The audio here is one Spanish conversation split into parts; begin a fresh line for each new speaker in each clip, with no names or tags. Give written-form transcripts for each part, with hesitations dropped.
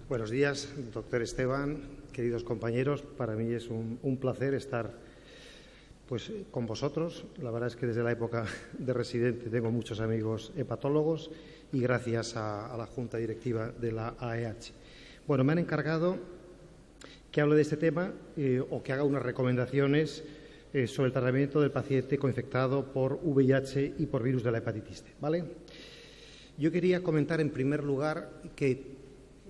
Buenos días, doctor Esteban, queridos compañeros. Para mí es un placer estar con vosotros. La verdad es que desde la época de residente tengo muchos amigos hepatólogos y gracias a la Junta Directiva de la AEH. Bueno, me han encargado que hable de este tema o que haga unas recomendaciones sobre el tratamiento del paciente coinfectado por VIH y por virus de la hepatitis C, ¿vale? Yo quería comentar en primer lugar que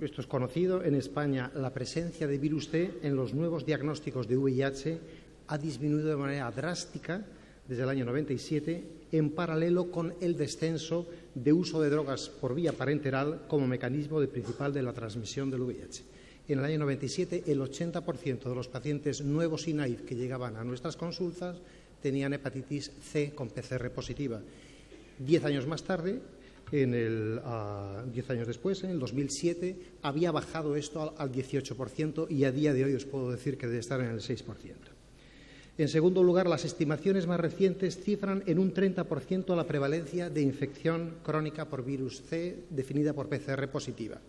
esto es conocido, en España la presencia de virus C en los nuevos diagnósticos de VIH ha disminuido de manera drástica desde el año 97, en paralelo con el descenso de uso de drogas por vía parenteral como mecanismo principal de la transmisión del VIH. En el año 97, el 80% de los pacientes nuevos y naive que llegaban a nuestras consultas tenían hepatitis C con PCR positiva. 10 años más tarde, 10 años después, en el 2007, había bajado esto al 18% y a día de hoy os puedo decir que debe estar en el 6%. En segundo lugar, las estimaciones más recientes cifran en un 30% la prevalencia de infección crónica por virus C definida por PCR positiva.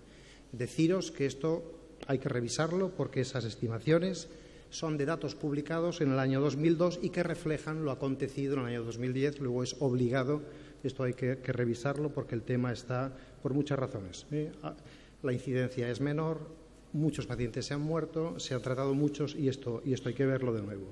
Deciros que esto hay que revisarlo porque esas estimaciones son de datos publicados en el año 2002 y que reflejan lo acontecido en el año 2010. Luego es obligado, esto hay que revisarlo porque el tema está por muchas razones. La incidencia es menor, muchos pacientes se han muerto, se han tratado muchos y esto hay que verlo de nuevo.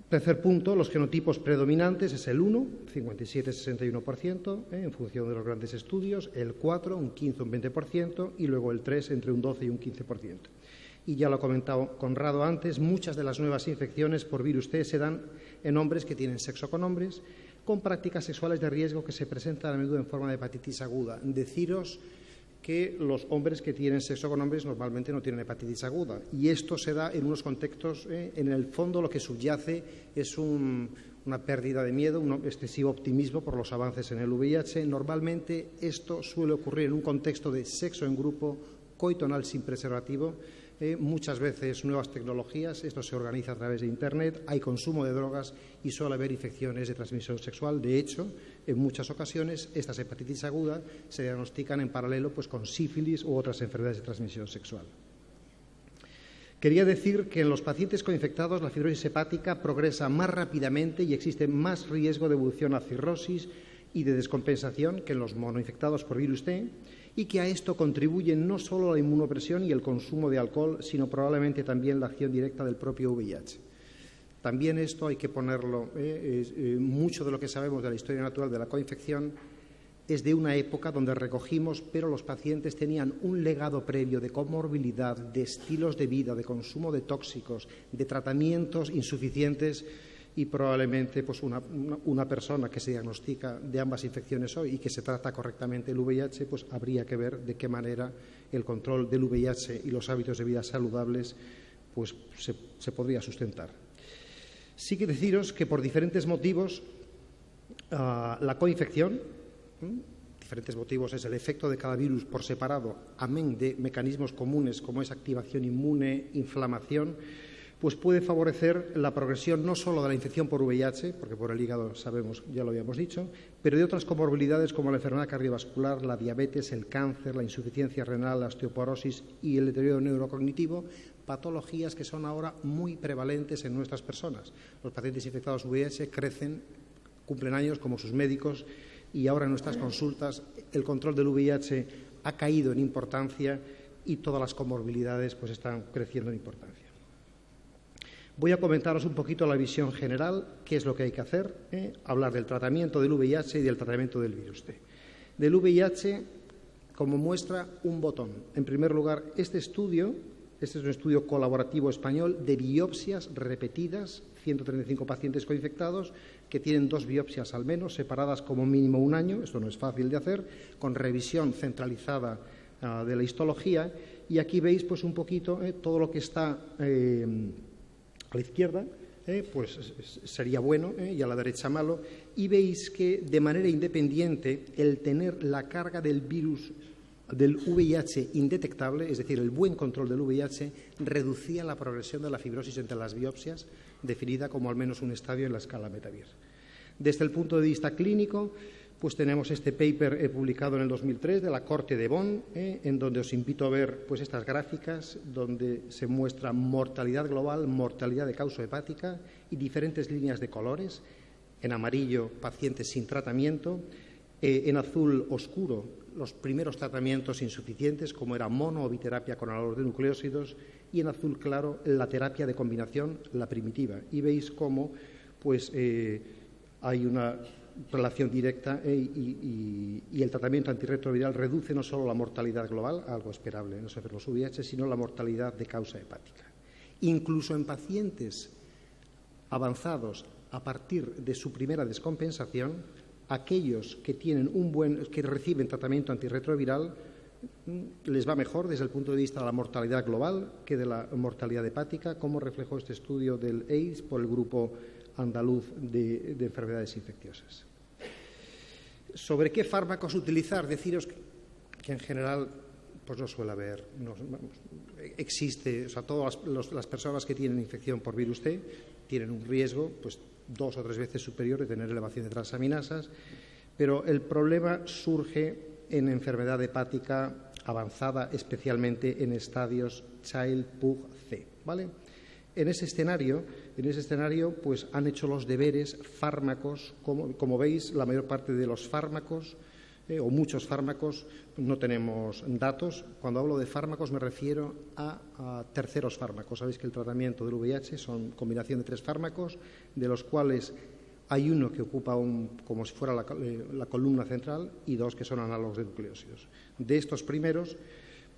Tercer punto, los genotipos predominantes es el 1, 57-61%, en función de los grandes estudios, el 4, un 15, un 20%, y luego el 3, entre un 12 y un 15%. Y ya lo ha comentado Conrado antes, muchas de las nuevas infecciones por virus C se dan en hombres que tienen sexo con hombres, con prácticas sexuales de riesgo que se presentan a menudo en forma de hepatitis aguda. Deciros que los hombres que tienen sexo con hombres normalmente no tienen hepatitis aguda. Y esto se da en unos contextos, en el fondo lo que subyace es una pérdida de miedo, un excesivo optimismo por los avances en el VIH. Normalmente esto suele ocurrir en un contexto de sexo en grupo, coito anal sin preservativo, muchas veces nuevas tecnologías, esto se organiza a través de Internet, hay consumo de drogas y suele haber infecciones de transmisión sexual. De hecho, en muchas ocasiones estas hepatitis agudas se diagnostican en paralelo con sífilis u otras enfermedades de transmisión sexual. Quería decir que en los pacientes coinfectados la fibrosis hepática progresa más rápidamente y existe más riesgo de evolución a cirrosis y de descompensación que en los monoinfectados por virus C, y que a esto contribuye no solo la inmunopresión y el consumo de alcohol, sino probablemente también la acción directa del propio VIH. También esto hay que ponerlo, mucho de lo que sabemos de la historia natural de la coinfección es de una época donde recogimos, pero los pacientes tenían un legado previo de comorbilidad, de estilos de vida, de consumo de tóxicos, de tratamientos insuficientes. Y probablemente una persona que se diagnostica de ambas infecciones hoy y que se trata correctamente el VIH, habría que ver de qué manera el control del VIH y los hábitos de vida saludables se podría sustentar. Sí que deciros que por diferentes motivos la coinfección, diferentes motivos es el efecto de cada virus por separado, amén de mecanismos comunes como es activación inmune, inflamación, puede favorecer la progresión no solo de la infección por VIH, porque por el hígado sabemos, ya lo habíamos dicho, pero de otras comorbilidades como la enfermedad cardiovascular, la diabetes, el cáncer, la insuficiencia renal, la osteoporosis y el deterioro neurocognitivo, patologías que son ahora muy prevalentes en nuestras personas. Los pacientes infectados VIH crecen, cumplen años como sus médicos y ahora en nuestras consultas el control del VIH ha caído en importancia y todas las comorbilidades están creciendo en importancia. Voy a comentaros un poquito la visión general, qué es lo que hay que hacer, hablar del tratamiento del VIH y del tratamiento del virus C. Del VIH, como muestra, un botón. En primer lugar, este es un estudio colaborativo español de biopsias repetidas, 135 pacientes coinfectados que tienen 2 biopsias al menos, separadas como mínimo un año, esto no es fácil de hacer, con revisión centralizada de la histología, y aquí veis un poquito todo lo que está a la izquierda, sería bueno, y a la derecha malo, y veis que de manera independiente el tener la carga del virus del VIH indetectable, es decir, el buen control del VIH, reducía la progresión de la fibrosis entre las biopsias, definida como al menos un estadio en la escala Metavir. Desde el punto de vista clínico, pues tenemos este paper publicado en el 2003 de la Corte de Bonn, en donde os invito a ver pues estas gráficas donde se muestra mortalidad global, mortalidad de causa hepática y diferentes líneas de colores. En amarillo, pacientes sin tratamiento. En azul oscuro, los primeros tratamientos insuficientes, como era mono o biterapia con análogos de nucleósidos, y en azul claro, la terapia de combinación, la primitiva. Y veis cómo pues, hay una relación directa y el tratamiento antirretroviral reduce no solo la mortalidad global, algo esperable en los enfermos VIH, sino la mortalidad de causa hepática. Incluso en pacientes avanzados a partir de su primera descompensación, aquellos que reciben tratamiento antirretroviral les va mejor desde el punto de vista de la mortalidad global que de la mortalidad hepática, como reflejó este estudio del AIDS por el grupo andaluz de enfermedades infecciosas. ¿Sobre qué fármacos utilizar? Deciros que en general pues no suele haber, existe, o sea, todas las personas que tienen infección por virus T tienen un riesgo pues 2 o 3 veces superior de tener elevación de transaminasas, pero el problema surge en enfermedad hepática avanzada, especialmente en estadios Child-Pugh-C, ¿vale? En ese escenario, pues han hecho los deberes fármacos, como veis, la mayor parte de los fármacos o muchos fármacos, no tenemos datos. Cuando hablo de fármacos me refiero a terceros fármacos. Sabéis que el tratamiento del VIH son combinación de 3 fármacos, de los cuales hay uno que ocupa como si fuera la columna central y 2 que son análogos de nucleósidos. De estos primeros,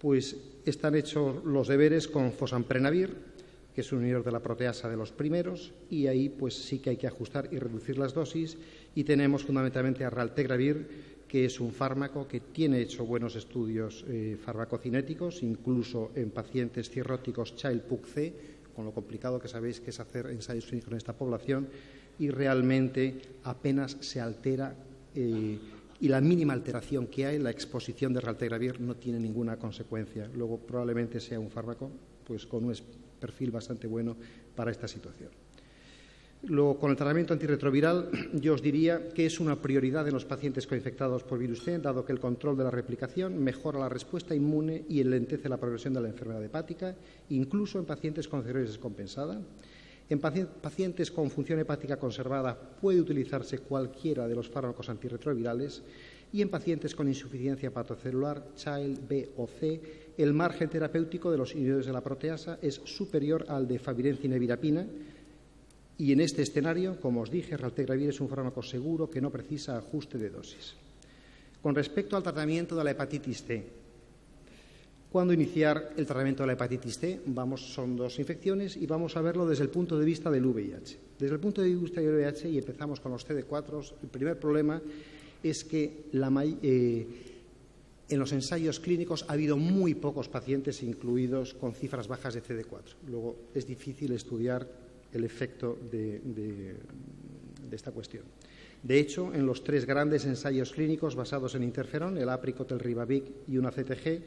pues están hechos los deberes con fosamprenavir, que es un inhibidor de la proteasa de los primeros, y ahí pues sí que hay que ajustar y reducir las dosis, y tenemos fundamentalmente a raltegravir, que es un fármaco que tiene hecho buenos estudios farmacocinéticos, incluso en pacientes cirróticos Child-Pugh-C, con lo complicado que sabéis que es hacer ensayos clínicos en esta población, y realmente apenas se altera y la mínima alteración que hay, la exposición de raltegravir no tiene ninguna consecuencia. Luego probablemente sea un fármaco pues con un perfil bastante bueno para esta situación. Luego, con el tratamiento antirretroviral, yo os diría que es una prioridad en los pacientes coinfectados por virus T, dado que el control de la replicación mejora la respuesta inmune y enlentece la progresión de la enfermedad hepática, incluso en pacientes con cirrosis descompensada. En pacientes con función hepática conservada puede utilizarse cualquiera de los fármacos antirretrovirales, y en pacientes con insuficiencia hepatocelular, Child, B o C, el margen terapéutico de los inhibidores de la proteasa es superior al de favirencina y virapina, y en este escenario, como os dije, raltegravir es un fármaco seguro que no precisa ajuste de dosis. Con respecto al tratamiento de la hepatitis C, ¿cuándo iniciar el tratamiento de la hepatitis C? Son 2 infecciones y vamos a verlo desde el punto de vista del VIH. Desde el punto de vista del VIH, y empezamos con los CD4, el primer problema es que en los ensayos clínicos ha habido muy pocos pacientes incluidos con cifras bajas de CD4. Luego es difícil estudiar el efecto de esta cuestión. De hecho, en los 3 grandes ensayos clínicos basados en interferón, el Apricot, el Ribavic y una CTG,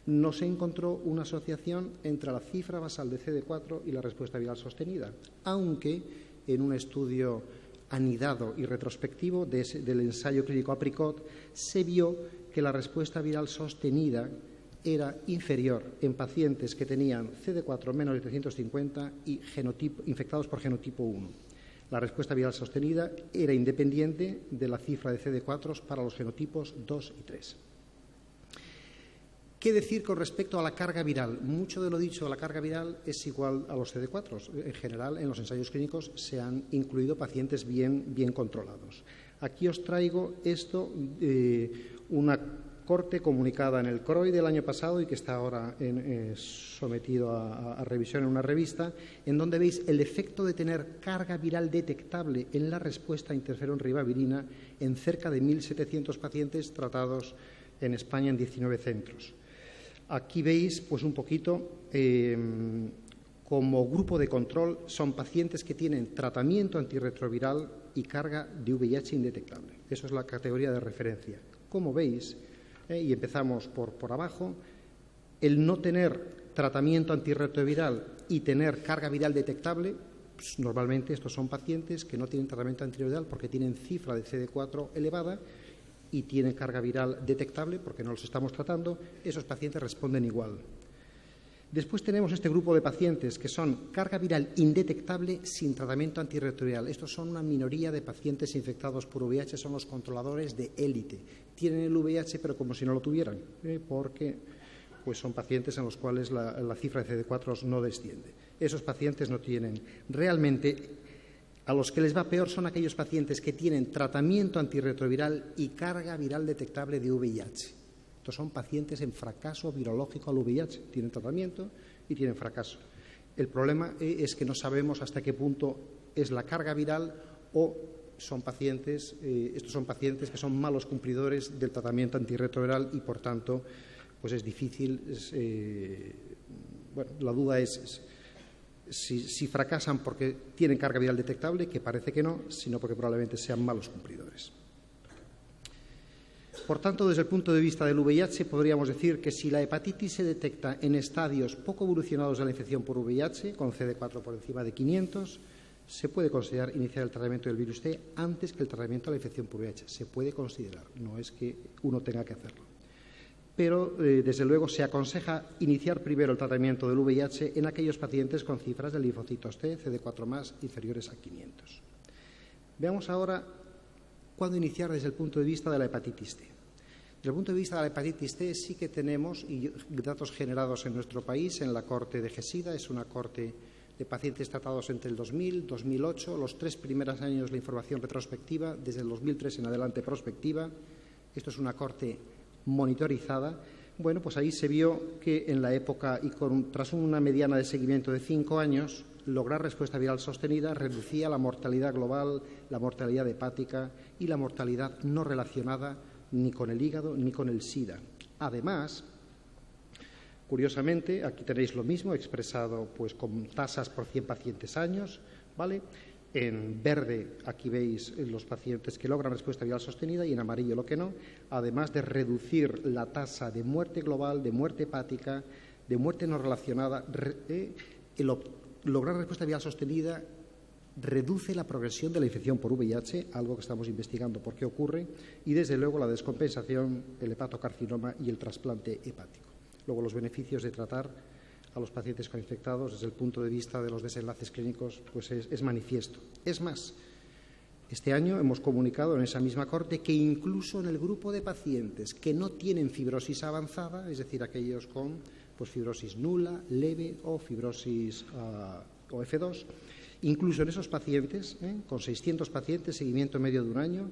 no se encontró una asociación entre la cifra basal de CD4 y la respuesta viral sostenida, aunque en un estudio anidado y retrospectivo del ensayo clínico Apricot se vio que la respuesta viral sostenida era inferior en pacientes que tenían CD4 menos de 350 y infectados por genotipo 1. La respuesta viral sostenida era independiente de la cifra de CD4 para los genotipos 2 y 3. ¿Qué decir con respecto a la carga viral? Mucho de lo dicho de la carga viral es igual a los CD4. En general, en los ensayos clínicos se han incluido pacientes bien controlados. Aquí os traigo una corte comunicada en el CROI del año pasado y que está ahora sometido a revisión en una revista, en donde veis el efecto de tener carga viral detectable en la respuesta a interferón-ribavirina en cerca de 1.700 pacientes tratados en España en 19 centros. Aquí veis pues un poquito como grupo de control son pacientes que tienen tratamiento antirretroviral y carga de VIH indetectable. Eso es la categoría de referencia. Como veis, y empezamos por abajo, el no tener tratamiento antirretroviral y tener carga viral detectable, pues normalmente estos son pacientes que no tienen tratamiento antirretroviral porque tienen cifra de CD4 elevada y tienen carga viral detectable, porque no los estamos tratando, esos pacientes responden igual. Después tenemos este grupo de pacientes que son carga viral indetectable sin tratamiento antirretroviral. Estos son una minoría de pacientes infectados por VIH, son los controladores de élite. Tienen el VIH, pero como si no lo tuvieran, porque pues son pacientes en los cuales la cifra de CD4 no desciende. Esos pacientes no tienen. Realmente, a los que les va peor son aquellos pacientes que tienen tratamiento antirretroviral y carga viral detectable de VIH. Estos son pacientes en fracaso virológico al VIH. Tienen tratamiento y tienen fracaso. El problema es que no sabemos hasta qué punto es la carga viral o son pacientes, estos son pacientes que son malos cumplidores del tratamiento antirretroviral y, por tanto, pues es difícil. La duda es si fracasan porque tienen carga viral detectable, que parece que no, sino porque probablemente sean malos cumplidores. Por tanto, desde el punto de vista del VIH, podríamos decir que si la hepatitis se detecta en estadios poco evolucionados de la infección por VIH, con CD4 por encima de 500, se puede considerar iniciar el tratamiento del virus T antes que el tratamiento de la infección por VIH. Se puede considerar, no es que uno tenga que hacerlo. Pero, desde luego, se aconseja iniciar primero el tratamiento del VIH en aquellos pacientes con cifras de linfocitos T, CD4+, inferiores a 500. Veamos ahora cuándo iniciar desde el punto de vista de la hepatitis T. Desde el punto de vista de la hepatitis T sí que tenemos datos generados en nuestro país en la corte de GESIDA. Es una corte de pacientes tratados entre el 2000 y 2008. Los 3 primeros años la información retrospectiva, desde el 2003 en adelante prospectiva. Esto es una corte monitorizada. Bueno, pues ahí se vio que en la época y tras una mediana de seguimiento de 5 años, lograr respuesta viral sostenida reducía la mortalidad global, la mortalidad hepática y la mortalidad no relacionada ni con el hígado ni con el SIDA. Además, curiosamente, aquí tenéis lo mismo expresado pues con tasas por 100 pacientes años, ¿vale? En verde aquí veis los pacientes que logran respuesta viral sostenida y en amarillo lo que no, además de reducir la tasa de muerte global, de muerte hepática, de muerte no relacionada. Lograr respuesta viral sostenida reduce la progresión de la infección por VIH, algo que estamos investigando por qué ocurre, y desde luego la descompensación, el hepatocarcinoma y el trasplante hepático. Luego los beneficios de tratar a los pacientes con infectados desde el punto de vista de los desenlaces clínicos pues es manifiesto. Es más, este año hemos comunicado en esa misma corte que incluso en el grupo de pacientes que no tienen fibrosis avanzada, es decir, aquellos con pues, fibrosis nula, leve o fibrosis o F2, incluso en esos pacientes, con 600 pacientes, seguimiento medio de un año,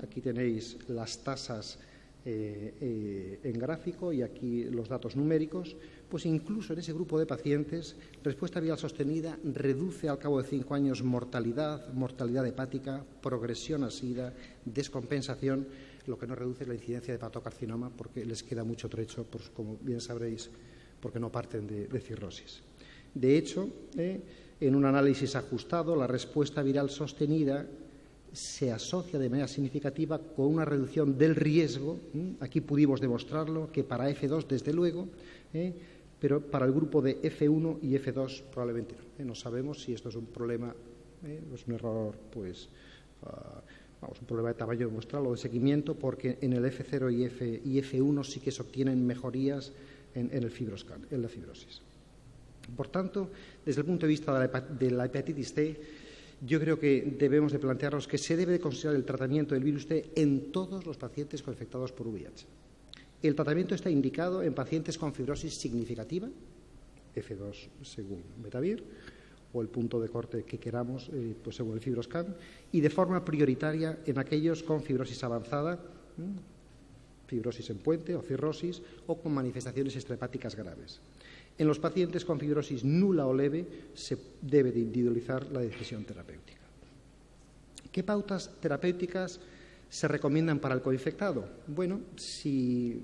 aquí tenéis las tasas en gráfico y aquí los datos numéricos, pues incluso en ese grupo de pacientes, respuesta viral sostenida reduce al cabo de 5 años mortalidad hepática, progresión a SIDA, descompensación, lo que no reduce la incidencia de hepatocarcinoma porque les queda mucho trecho, pues, como bien sabréis, porque no parten de cirrosis. De hecho, en un análisis ajustado, la respuesta viral sostenida se asocia de manera significativa con una reducción del riesgo. Aquí pudimos demostrarlo, que para F2, desde luego, pero para el grupo de F1 y F2 probablemente no. No sabemos si esto es un problema, es un error, pues, un problema de tamaño muestral o de seguimiento, porque en el F0 y F1 sí que se obtienen mejorías en el fibroscan, en la fibrosis. Por tanto, desde el punto de vista de la hepatitis T, yo creo que debemos de plantearnos que se debe de considerar el tratamiento del virus T en todos los pacientes infectados por VIH. El tratamiento está indicado en pacientes con fibrosis significativa, F2 según Metavir, o el punto de corte que queramos, pues según el fibroscan, y de forma prioritaria en aquellos con fibrosis avanzada, fibrosis en puente o cirrosis, o con manifestaciones extrahepáticas graves. En los pacientes con fibrosis nula o leve se debe de individualizar la decisión terapéutica. ¿Qué pautas terapéuticas se recomiendan para el coinfectado? Bueno, si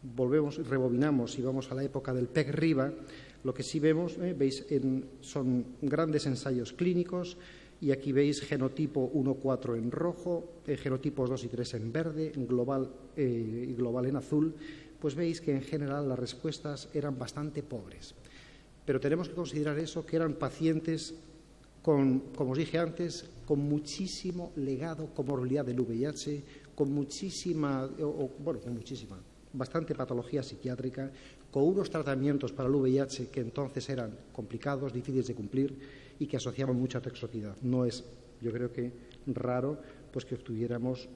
rebobinamos y vamos a la época del PEG-RIVA, lo que sí vemos, veis, son grandes ensayos clínicos y aquí veis genotipo 1-4 en rojo, genotipos 2 y 3 en verde, global y global en azul. Pues veis que en general las respuestas eran bastante pobres. Pero tenemos que considerar eso, que eran pacientes con, como os dije antes, con muchísimo legado comorbilidad del VIH, con bastante patología psiquiátrica, con unos tratamientos para el VIH que entonces eran complicados, difíciles de cumplir y que asociaban mucha toxicidad. No es, yo creo que raro, pues que obtuviéramos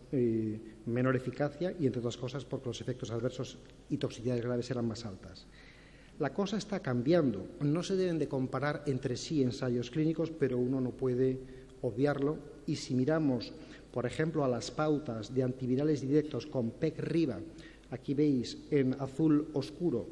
menor eficacia y, entre otras cosas, porque los efectos adversos y toxicidades graves eran más altas. La cosa está cambiando. No se deben de comparar entre sí ensayos clínicos, pero uno no puede obviarlo. Y si miramos, por ejemplo, a las pautas de antivirales directos con PEC-RIBA, aquí veis en azul oscuro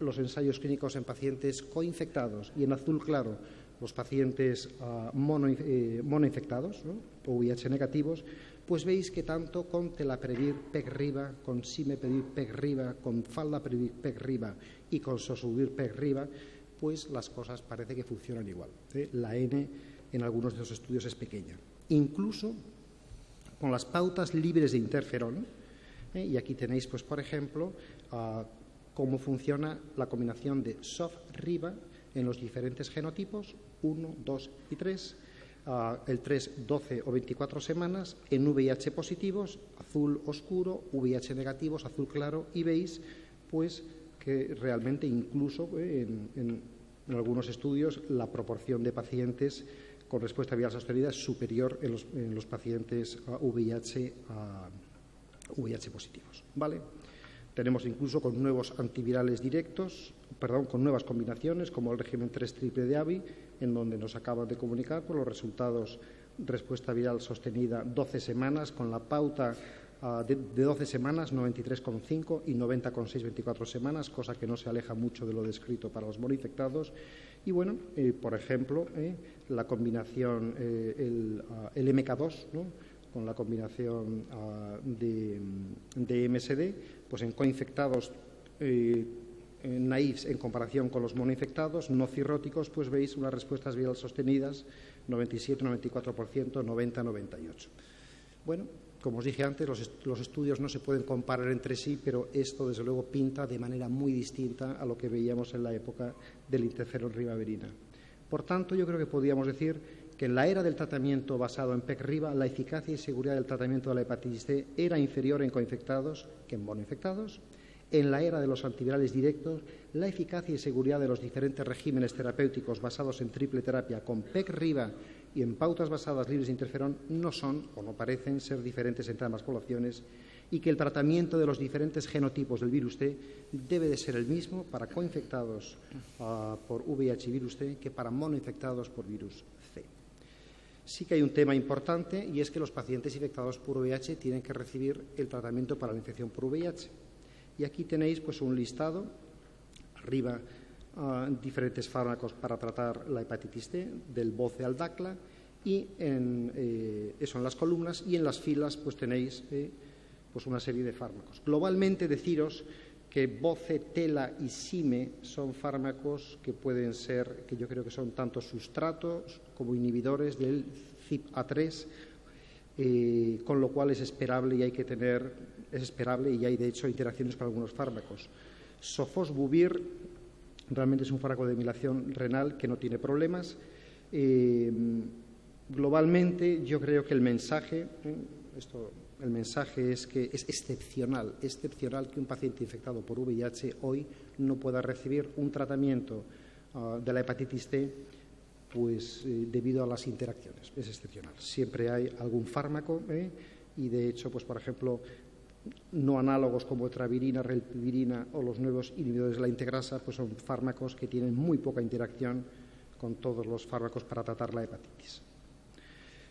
los ensayos clínicos en pacientes coinfectados y en azul claro los pacientes monoinfectados, ¿no? o VIH negativos, pues veis que tanto con telaprevir PEC-RIBA, con simeprevir PEC-RIBA, con faldaprevir PEC-RIBA y con sosubir PEC-RIBA, pues las cosas parece que funcionan igual. La N en algunos de los estudios es pequeña. Incluso con las pautas libres de interferón, y aquí tenéis, pues, por ejemplo, cómo funciona la combinación de SOF-RIBA en los diferentes genotipos, 1, 2 y 3, el 3, 12 o 24 semanas, en VIH positivos, azul oscuro, VIH negativos, azul claro, y veis, pues, que realmente incluso en algunos estudios la proporción de pacientes con respuesta viral sostenida es superior en los pacientes VIH positivos, ¿vale? Tenemos incluso con nuevos antivirales directos, con nuevas combinaciones, como el régimen 3 triple de AVI, en donde nos acaban de comunicar por los resultados respuesta viral sostenida 12 semanas, con la pauta de 12 semanas, 93,5 y 90,6, 24 semanas, cosa que no se aleja mucho de lo descrito para los monoinfectados. Y bueno, por ejemplo, la combinación, el MK2, ¿no? con la combinación de MSD, pues en coinfectados naïfs en comparación con los monoinfectados, no cirróticos, pues veis unas respuestas virales sostenidas 97, 94%, 90, 98. Bueno, como os dije antes, los estudios no se pueden comparar entre sí, pero esto desde luego pinta de manera muy distinta a lo que veíamos en la época del interferón ribavirina. Por tanto, yo creo que podríamos decir que en la era del tratamiento basado en PEC-RIBA, la eficacia y seguridad del tratamiento de la hepatitis C era inferior en coinfectados que en monoinfectados. En la era de los antivirales directos, la eficacia y seguridad de los diferentes regímenes terapéuticos basados en triple terapia con PEC-RIBA y en pautas basadas libres de interferón no son o no parecen ser diferentes entre ambas poblaciones, y que el tratamiento de los diferentes genotipos del virus T debe de ser el mismo para coinfectados por VIH y virus T que para monoinfectados por virus C. Sí que hay un tema importante, y es que los pacientes infectados por VIH tienen que recibir el tratamiento para la infección por VIH. Y aquí tenéis, pues, un listado, arriba, diferentes fármacos para tratar la hepatitis C, del BOCE al DACLA, y eso en las columnas, y en las filas pues tenéis pues una serie de fármacos. Globalmente, deciros que BOCE, TELA y SIME son fármacos que pueden ser, que yo creo que son tanto sustratos como inhibidores del CYP-A3, con lo cual es esperable y hay de hecho interacciones con algunos fármacos. Sofosbuvir realmente es un fármaco de milación renal que no tiene problemas. Globalmente yo creo que el mensaje es que es excepcional que un paciente infectado por VIH hoy no pueda recibir un tratamiento de la hepatitis C, pues debido a las interacciones. Es excepcional. Siempre hay algún fármaco y de hecho, pues por ejemplo, no análogos como etravirina, relpivirina o los nuevos inhibidores de la integrasa, pues son fármacos que tienen muy poca interacción con todos los fármacos para tratar la hepatitis.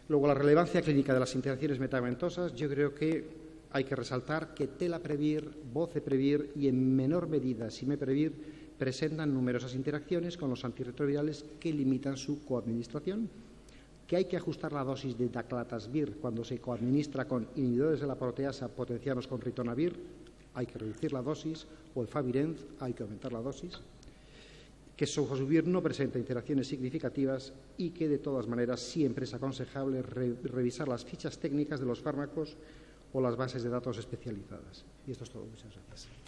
Luego, la relevancia clínica de las interacciones medicamentos, yo creo que hay que resaltar que telaprevir, boceprevir y en menor medida simeprevir presentan numerosas interacciones con los antirretrovirales que limitan su coadministración, que hay que ajustar la dosis de daclatasvir cuando se coadministra con inhibidores de la proteasa potenciados con ritonavir, hay que reducir la dosis, o el favirenz, hay que aumentar la dosis, que sofosbuvir no presenta interacciones significativas y que de todas maneras siempre es aconsejable revisar las fichas técnicas de los fármacos o las bases de datos especializadas. Y esto es todo. Muchas gracias.